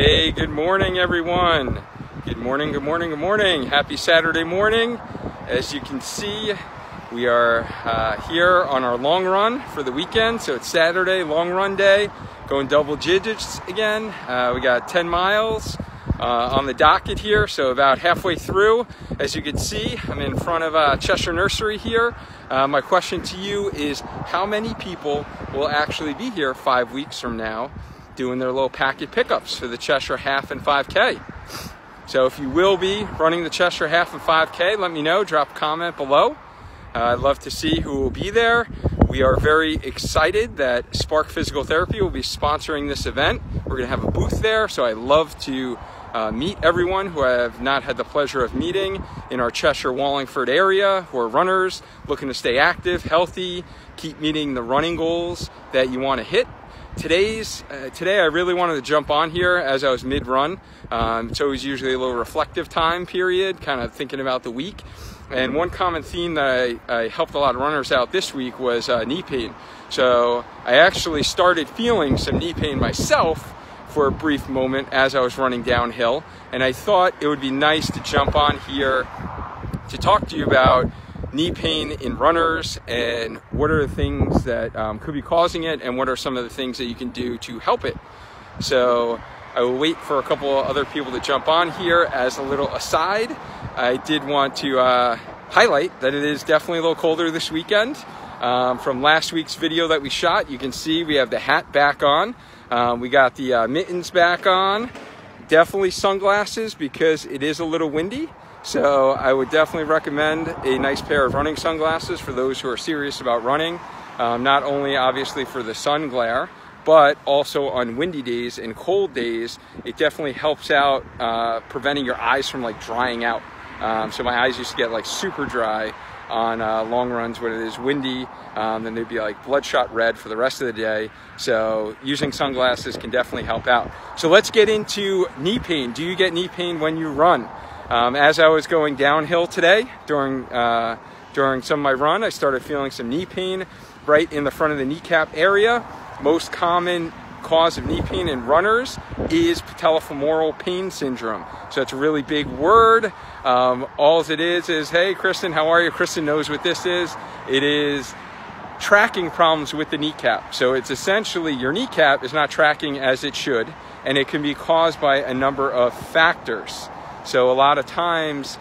Hey, good morning, everyone. Good morning, good morning, good morning. Happy Saturday morning. As you can see, we are here on our long run for the weekend. So it's Saturday, long run day, going double digits again. We got 10 miles on the docket here, so about halfway through. As you can see, I'm in front of Cheshire Nursery here. My question to you is, how many people will actually be here 5 weeks from now doing their little packet pickups for the Cheshire Half and 5K? So if you will be running the Cheshire Half and 5K, let me know, drop a comment below. I'd love to see who will be there. We are very excited that Spark Physical Therapy will be sponsoring this event. We're gonna have a booth there, so I love to meet everyone who I have not had the pleasure of meeting in our Cheshire Wallingford area, who are runners, looking to stay active, healthy, keep meeting the running goals that you wanna hit. Today I really wanted to jump on here as I was mid-run. It's always usually a little reflective time period, kind of thinking about the week. And one common theme that I helped a lot of runners out this week was knee pain. So I actually started feeling some knee pain myself for a brief moment as I was running downhill. And I thought it would be nice to jump on here to talk to you about knee pain in runners and what are the things that could be causing it and what are some of the things that you can do to help it. So I will wait for a couple of other people to jump on here. As a little aside, I did want to highlight that it is definitely a little colder this weekend. From last week's video that we shot, you can see we have the hat back on. We got the mittens back on. Definitely sunglasses because it is a little windy. So I would definitely recommend a nice pair of running sunglasses for those who are serious about running. Not only obviously for the sun glare, but also on windy days and cold days, it definitely helps out preventing your eyes from like drying out. So my eyes used to get like super dry on long runs when it is windy. Then they'd be like bloodshot red for the rest of the day. So using sunglasses can definitely help out. So let's get into knee pain. Do you get knee pain when you run? As I was going downhill today during some of my run, I started feeling some knee pain right in the front of the kneecap area. Most common cause of knee pain in runners is patellofemoral pain syndrome. So it's a really big word. All it is, hey, Kristen, how are you? Kristen knows what this is. It is tracking problems with the kneecap. So it's essentially your kneecap is not tracking as it should, and it can be caused by a number of factors. So a lot of times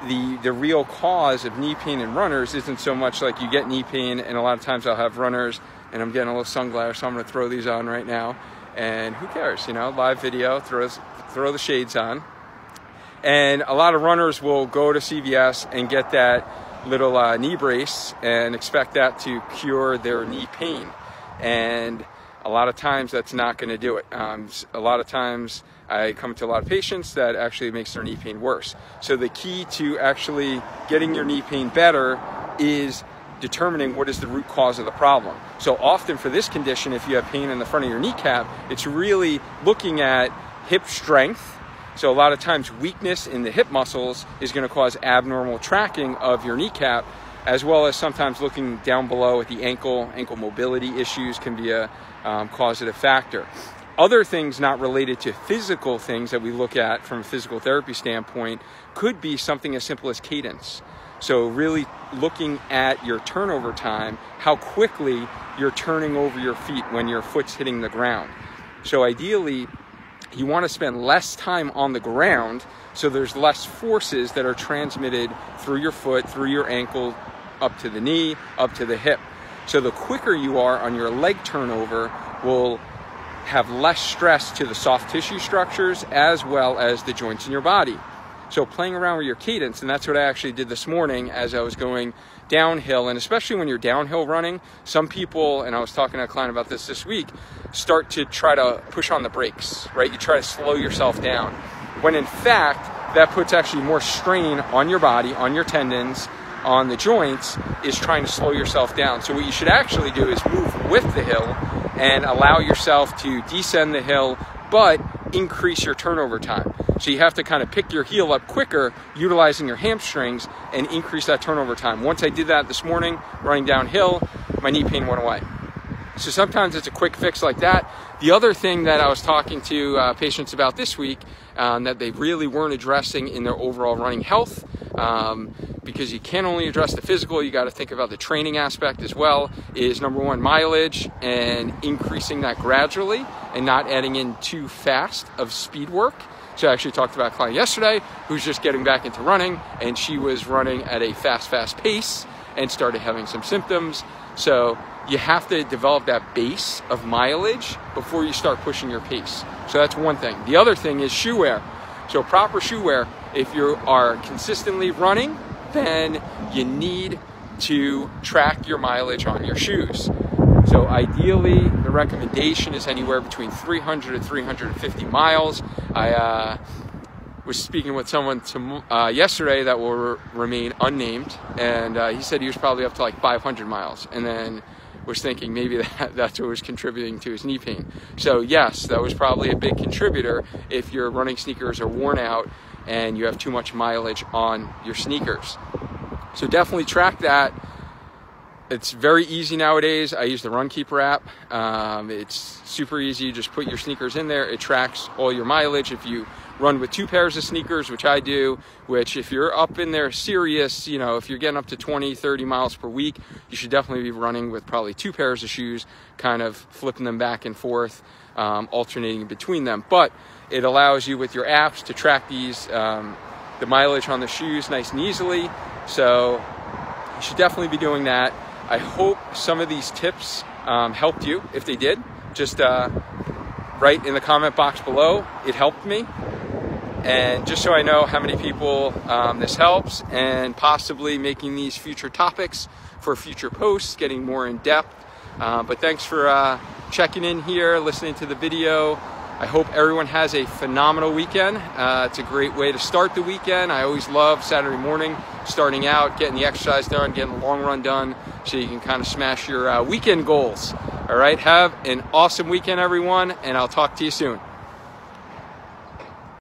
the real cause of knee pain in runners isn't so much like you get knee pain, and a lot of times I'll have runners and I'm getting a little sun glare, so I'm gonna throw these on right now. And who cares, you know, live video, throw the shades on. And a lot of runners will go to CVS and get that little knee brace and expect that to cure their knee pain. And a lot of times that's not gonna do it. A lot of times I come to a lot of patients that actually makes their knee pain worse. So the key to actually getting your knee pain better is determining what is the root cause of the problem. So often for this condition, if you have pain in the front of your kneecap, it's really looking at hip strength. So a lot of times weakness in the hip muscles is going to cause abnormal tracking of your kneecap, as well as sometimes looking down below at the ankle mobility issues can be a causative factor. Other things not related to physical things that we look at from a physical therapy standpoint could be something as simple as cadence. So really looking at your turnover time, how quickly you're turning over your feet when your foot's hitting the ground. So ideally, you want to spend less time on the ground so there's less forces that are transmitted through your foot, through your ankle, up to the knee, up to the hip. So the quicker you are on your leg turnover will have less stress to the soft tissue structures as well as the joints in your body. So playing around with your cadence, and that's what I actually did this morning as I was going downhill, and especially when you're downhill running, some people, and I was talking to a client about this week, start to try to push on the brakes, right? You try to slow yourself down, when in fact, that puts actually more strain on your body, on your tendons, on the joints, is trying to slow yourself down. So what you should actually do is move with the hill and allow yourself to descend the hill, but increase your turnover time. So you have to kind of pick your heel up quicker, utilizing your hamstrings, and increase that turnover time. Once I did that this morning, running downhill, my knee pain went away. So sometimes it's a quick fix like that. The other thing that I was talking to patients about this week that they really weren't addressing in their overall running health, because you can't only address the physical, you got to think about the training aspect as well, is number one, mileage, and increasing that gradually and not adding in too fast of speed work. So I actually talked about a client yesterday who's just getting back into running, and she was running at a fast pace and started having some symptoms. So you have to develop that base of mileage before you start pushing your pace. So that's one thing. The other thing is shoe wear. So proper shoe wear, if you are consistently running, then you need to track your mileage on your shoes. So ideally, the recommendation is anywhere between 300 to 350 miles. I was speaking with someone yesterday that will remain unnamed, and he said he was probably up to like 500 miles, and then was thinking maybe that's what was contributing to his knee pain. So yes, that was probably a big contributor if your running sneakers are worn out and you have too much mileage on your sneakers. So definitely track that. It's very easy nowadays. I use the Runkeeper app. It's super easy. You just put your sneakers in there. It tracks all your mileage. If you run with 2 pairs of sneakers, which I do, which if you're up in there serious, you know, if you're getting up to 20, 30 miles per week, you should definitely be running with probably 2 pairs of shoes, kind of flipping them back and forth, alternating between them. But it allows you with your apps to track these, the mileage on the shoes nice and easily. So you should definitely be doing that. I hope some of these tips helped you. If they did, just write in the comment box below, it helped me. And just so I know how many people this helps, and possibly making these future topics for future posts, getting more in depth. But thanks for checking in here, listening to the video. I hope everyone has a phenomenal weekend. It's a great way to start the weekend. I always love Saturday morning, starting out, getting the exercise done, getting the long run done, so you can kind of smash your weekend goals. All right, have an awesome weekend, everyone, and I'll talk to you soon.